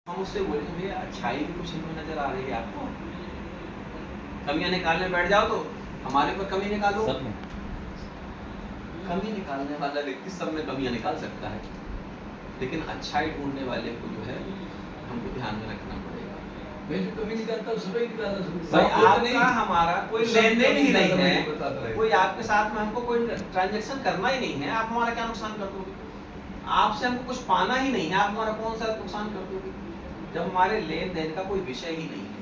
हम उससे बोले भैया अच्छाई भी कुछ इनमें नजर आ रही है आपको? कमियां निकालने बैठ जाओ तो हमारे ऊपर कमी निकालो। कमी निकालने वाला व्यक्ति सब में कमियां निकाल सकता है, लेकिन अच्छाई ढूंढने वाले को जो है हमको ध्यान में रखना पड़ेगा। मैं जो कमी निकालता हूँ सभी निकालना भाई आपका हमारा कोई लेन देन ही नहीं है, कोई आपके साथ में हमको कोई ट्रांजेक्शन करना ही नहीं है, आप हमारा क्या नुकसान कर दोगे? आपसे हमको कुछ पाना ही नहीं है, आप हमारा कौन सा नुकसान कर दोगे जब हमारे लेन देन का कोई विषय ही नहीं है।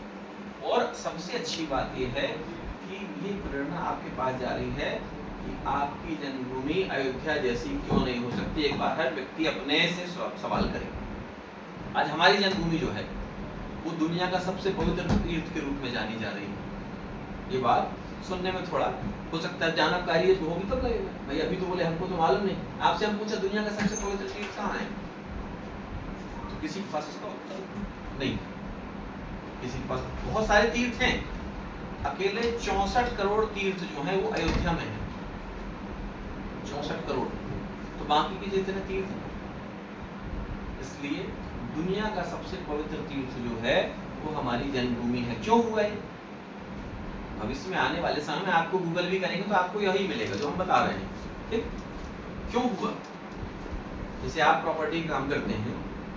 और सबसे अच्छी बात यह है कि ये प्रेरणा आपके पास जा रही है कि आपकी जन्मभूमि अयोध्या जैसी क्यों नहीं हो सकती। एक बार हर व्यक्ति अपने से सवाल करे। आज हमारी जन्मभूमि जो है वो दुनिया का सबसे पवित्र तीर्थ के रूप में जानी जा रही है। ये बात सुनने में थोड़ा हो सकता है जानकारी होगी तब लगेगा, भाई अभी तो बोले हमको तो मालूम नहीं। आपसे हम पूछा दुनिया का सबसे पवित्र तीर्थ कहाँ है, तो किसी के पास इसका उत्तर नहीं। किसी के पास बहुत सारे तीर्थ हैं, अकेले 64 करोड़ तीर्थ जो है वो अयोध्या में है। 64 करोड़, तो बाकी के जितने तीर्थ हैं। इसलिए दुनिया का सबसे पवित्र तीर्थ जो है वो हमारी जन्मभूमि है। क्यों हुआ है? भविष्य में आने वाले समय में आपको गूगल भी करेंगे तो आपको यही मिलेगा जो हम बता रहे हैं। ठीक, क्यों हुआ? जैसे आप प्रॉपर्टी काम करते हैं,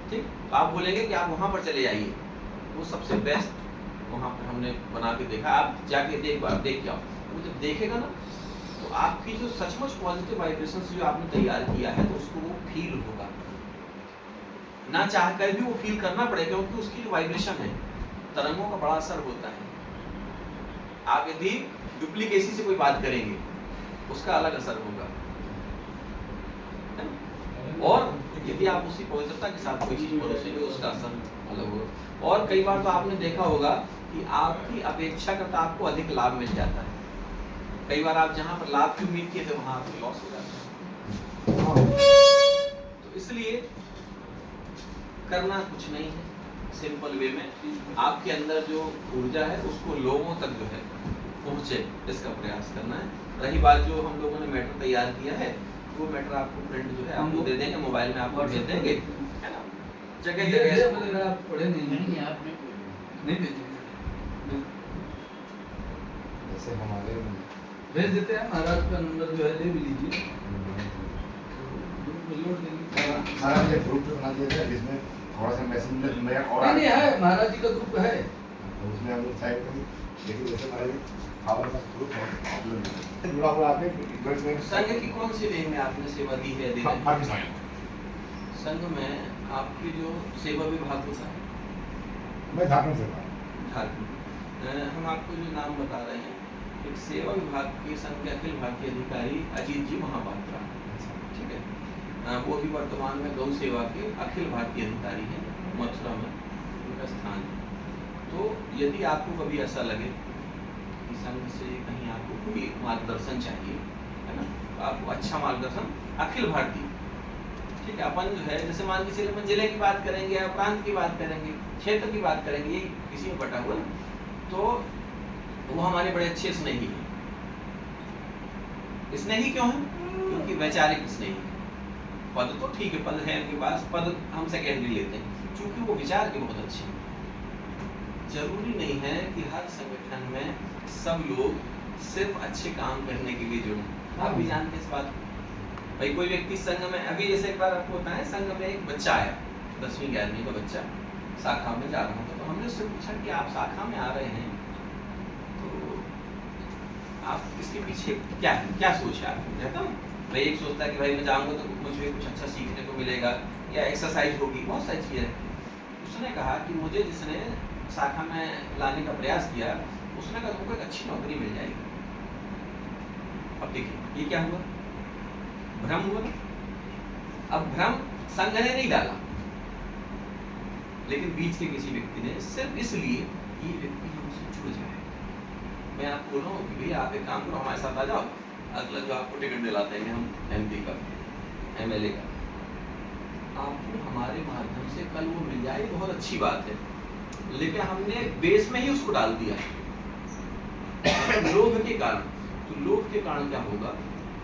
ठीक, तो आप बोलेंगे कि आप वहां पर चले जाइए, वो सबसे बेस्ट वहां पर हमने बना के देखा, आप जाके देख जाओ। वो जब देखेगा ना तो आपकी जो सचमुच पॉजिटिव वाइब्रेशंस जो आपने तैयार किया है तो उसको वो फील होगा, ना चाह कर भी वो फील करना पड़ेगा, क्योंकि उसकी जो वाइब्रेशन है, तरंगों का बड़ा असर होता है। आप यदि डुप्लीकेसी से कोई बात करेंगे उसका अलग असर होगा, और यदि आप उसी पवित्रता के साथ कोई चीज परोसेंगे उसका असर अलग होगा। और कई बार तो आपने देखा होगा कि आपकी अपेक्षा करता आपको अधिक लाभ मिल जाता है। कई बार आप जहां पर लाभ की उम्मीद किए थे वहां आपको लॉस हो जाता है। तो इसलिए करना कुछ नहीं है, सिंपल वे में आपके अंदर जो ऊर्जा है उसको लोगों तक जो है पहुंचे, इसका प्रयास करना है। रही बात जो हम लोगों ने मैटर तैयार किया है, वो मैटर आपको प्रिंट जो है आपको दे देंगे, मोबाइल में आपको भेज देंगे, है ना। जगह जगह आप पढ़े नहीं आपने नहीं भेजे, जैसे हमारे भेज देते हैं। महाराज का नंबर जो है दे भी लीजिए, महाराज ने ग्रुप बना दिया था जिसमें थोड़ा सा मैसेज में और नहीं है, महाराज जी का ग्रुप है तो उसमें हम लोग साइड में देखिए जैसे हमारे खावर का ग्रुप है जुड़ा हुआ आपने संघ की कौन सी रेंज में आपने सेवा दी है? संघ में आपकी जो सेवा विभाग होता है, मैं झारखंड से झारखंड, हम आपको जो नाम बता रहे हैं, एक सेवा विभाग के संघ के अखिल भारतीय अधिकारी अजीत जी महापात्रा, ठीक है, वो भी वर्तमान में गौ सेवा के अखिल भारतीय अधिकारी हैं, मथुरा में उनका स्थान है। तो यदि आपको कभी ऐसा लगे कि संघ से कहीं आपको कोई मार्गदर्शन चाहिए, है ना, तो आपको अच्छा मार्गदर्शन अखिल भारतीय, ठीक है, अपन जो है जैसे मान के चलिए अपन जिले की बात करेंगे या प्रांत की बात करेंगे, क्षेत्र की बात करेंगे, ये किसी में बटा हुआ, तो वो हमारे बड़े अच्छे स्नेही हैं। स्नेही क्यों है? क्योंकि वैचारिक स्नेही। पद तो ठीक है, पद है उनके पास, पद हम सेकेंडरी लेते हैं, क्योंकि वो विचार के बहुत अच्छे हैं। जरूरी नहीं है कि हर संगठन में सब लोग सिर्फ अच्छे काम करने के लिए जुड़े। आप भी जानते हैं इस बात को। भाई कोई व्यक्ति संघ में, अभी जैसे एक बार आपको होता है, संघ में एक बच्चा आया, 10वीं 11वीं का बच्चा शाखा में जा रहा था, तो हमने उससे पूछा कि आप शाखा में आ रहे हैं तो आप इसके पीछे क्या सोच है आपको? कहता हूँ भाई एक सोचता है कि भाई मैं जाऊँगा तो मुझे कुछ अच्छा सीखने को मिलेगा या एक्सरसाइज होगी, बहुत सारी चीज़ें। उसने कहा कि मुझे जिसने शाखा में लाने का प्रयास किया उसने कहा तुमको एक अच्छी नौकरी मिल जाएगी। अब देखिए ये क्या हुआ, भ्रम हुआ। अब भ्रम संघ ने नहीं डाला, लेकिन बीच के किसी व्यक्ति ने, सिर्फ इसलिए ये व्यक्ति हमसे जुड़ जाए। मैं आपको बोल रहा हूँ कि भैया आप एक काम करो, हमारे साथ आ जाओ, अगला जो आपको टिकट दिलाते हैं हम MP का, MLA का, आपको हमारे माध्यम से कल वो मिल जाए, बहुत अच्छी बात है। लेकिन हमने बेस में ही उसको डाल दिया लोभ के कारण। तो लोभ के कारण क्या होगा,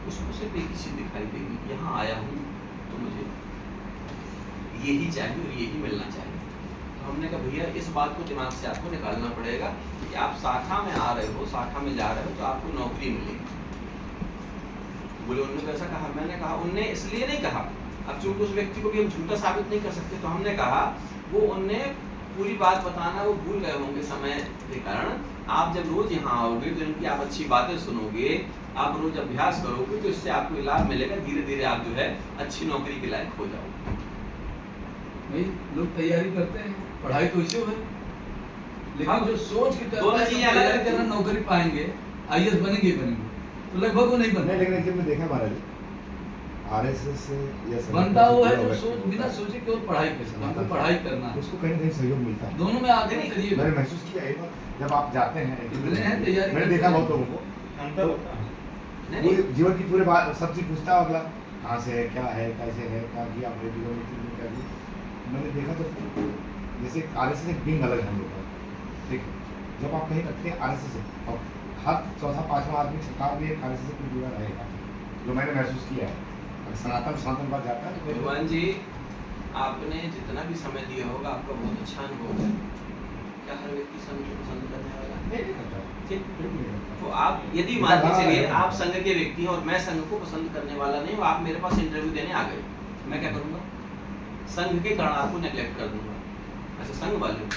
उसको सिर्फ एक ही चीज दिखाई देगी, यहाँ आया हूँ तो मुझे यही चाहिए और यही मिलना चाहिए। मैंने कहा भैया इस बात को दिमाग से आपको निकालना पड़ेगा कि आप शाखा में आ रहे हो, शाखा में जा रहे हो तो आपको नौकरी मिलेगी। बोले उन्होंने कैसा कहा? मैंने कहा उनने इसलिए नहीं कहा, अब चूंकि उस व्यक्ति को भी हम झूठा साबित नहीं कर सकते, तो हमने कहा वो उनने पूरी बात बताना वो भूल गए होंगे समय के कारण। आप जब रोज यहाँ आओगे तो इनकी आप अच्छी बातें सुनोगे, आप रोज अभ्यास करोगे, तो इससे आपको लाभ मिलेगा। धीरे धीरे आप जो है अच्छी नौकरी के लायक हो जाओगे। भाई लोग तैयारी करते हैं, पढ़ाई तो इसी है, लेकिन जो सोच के दोनों करता है चीजें कि अलग तैयारी करना नौकरी पाएंगे, आईएएस बनेंगे तो लगभग वो नहीं बनते। लेकिन एक मैं देखा महाराज आरएसएस से या बनता वो है जो सोच बिना सोचे केवल पढ़ाई पे हमको पढ़ाई करना है, उसको कहीं ना कहीं सहयोग मिलता है। दोनों में आगे नहीं करिए। मैंने महसूस किया एक बार जब आप जाते हैं मिले हैं तैयारी मैंने देखा बहुत लोगों को अंतर होता है। नहीं, पूरे नहीं। जीवन की पूरे बात सब चीज पूछता है अगला, कहाँ से है, क्या है, कैसे है, क्या किया आपने जीवन में क्या किया। मैंने देखा तो जैसे आरएसएस एक विंग अलग है हम लोग का, ठीक है। जब आप कहीं करते हैं आरएसएस से, और हर चौथा पांचवा आदमी सरकार भी एक आरएसएस से जुड़ा रहेगा, जो मैंने महसूस किया है। अगर सनातन बात जाता है तो भगवान जी आपने जितना भी समय दिया होगा आपका बहुत अच्छा अनुभव है। क्या हर व्यक्ति संघ को पसंद करने वाला है? नहीं करता, ठीक। बिल्कुल नहीं करता। तो आप यदि मान के चलिए आप संघ के व्यक्ति हैं और मैं संघ को पसंद करने वाला नहीं हूँ, आप मेरे पास इंटरव्यू देने आ गए, मैं क्या करूँगा? संघ के कारण आपको नेग्लेक्ट कर दूंगा। अच्छा संघ वाले,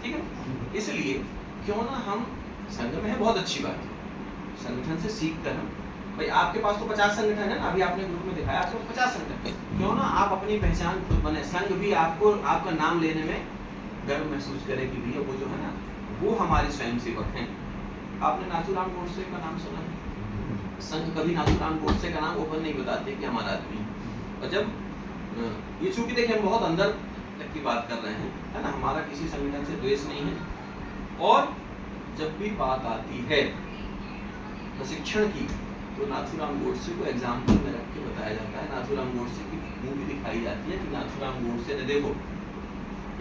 ठीक है। इसलिए क्यों ना हम संघ में है, बहुत अच्छी बात है, संगठन से सीख कर हम, भाई आपके पास तो 50 संगठन है ना, अभी आपने ग्रुप में दिखाया आपको 50 संगठन, क्यों ना आप अपनी पहचान खुद बने। संघ भी आपको आपका नाम लेने में गर्व महसूस करे कि भैया वो जो है ना वो हमारे स्वयंसेवक हैं। आपने नाथूराम गोडसे का नाम सुना है? संघ कभी नाथूराम गोडसे का नाम ओपन नहीं बताते कि हमारा आदमी है। और जब ये चूंकि देखिए हम बहुत अंदर तक की बात कर रहे हैं, है ना, हमारा किसी संगठन से द्वेष नहीं है। और जब भी बात आती है प्रशिक्षण की तो नाथूराम गोडसे को एग्जाम्पल में रख के बताया जाता है। नाथूराम गोडसे की मूवी दिखाई जाती है कि नाथूराम गोडसे ने देखो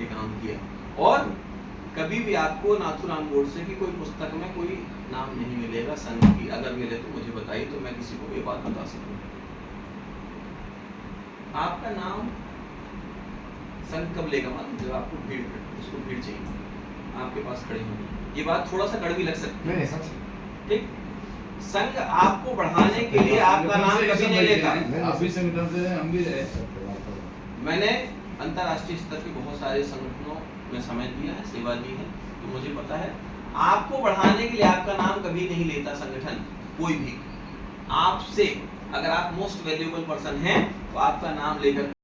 ये काम किया। और कभी भी आपको नाथूराम गोडसे की कोई पुस्तक में कोई नाम नहीं मिलेगा संघ की, अगर मिले तो मुझे बताइए तो मैं किसी को ये बात बता सकूं। आपका नाम संघ कब लेगा? मालूम, जब आपको भीड़, उसको भीड़ चाहिए आपके पास खड़े होंगे। ये बात थोड़ा सा कड़वी लग सकती है, नहीं सच, ठीक। संघ आपको बढ़ाने के लिए आपका नाम कभी नहीं लेता। आप भी संगठन से हम भी रहे। मैंने अंतर्राष्ट्रीय स्तर के बहुत सारे संगठनों में समय दिया है, सेवा दी है, तो मुझे पता है आपको बढ़ाने के लिए आपका नाम कभी नहीं लेता संगठन, कोई भी। आपसे अगर आप मोस्ट वैल्यूएबल पर्सन हैं तो आपका नाम लेकर